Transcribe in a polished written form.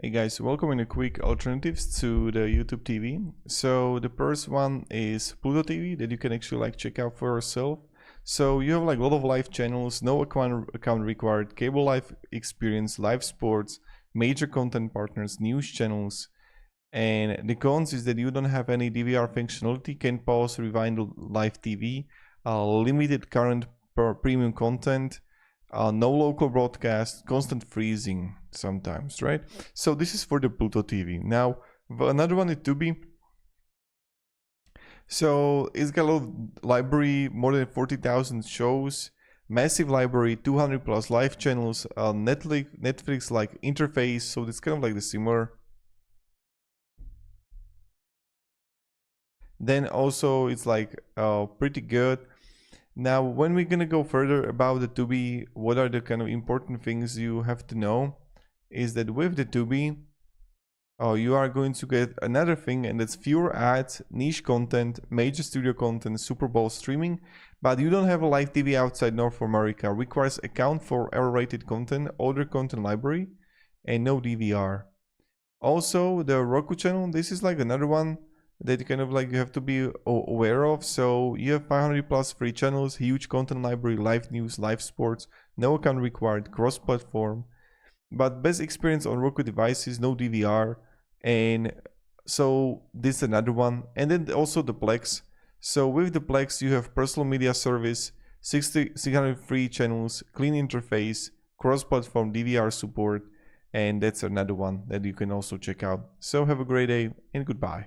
Hey guys, welcome in a quick alternatives to the YouTube TV. So the first one is Pluto TV that you can actually check out for yourself. So you have a lot of live channels, no account required, cable live experience, live sports, major content partners, news channels. And the cons is that you don't have any DVR functionality, can pause, rewind live TV, limited current premium content, no local broadcast, constant freezing sometimes, right? So this is for the Pluto TV. Now, another one is Tubi. So it's got a lot of library, more than 40,000 shows, massive library, 200 plus live channels, Netflix like interface. So it's kind of like the similar. Then also it's pretty good. Now, when we're gonna go further about the Tubi, what are the kind of important things you have to know is that with the Tubi, you are going to get another thing, and that's fewer ads, niche content, major studio content, Super Bowl streaming, but you don't have a live TV outside North America. Requires account for R-rated content, older content library, and no DVR. Also, the Roku channel, this is another one that you have to be aware of. So you have 500 plus free channels, huge content library, live news, live sports, no account required, cross-platform, but best experience on Roku devices, no DVR. And so this is another one. And then also the Plex. So with the Plex, you have personal media service, 600 free channels, clean interface, cross-platform DVR support, and that's another one that you can also check out. So have a great day and goodbye.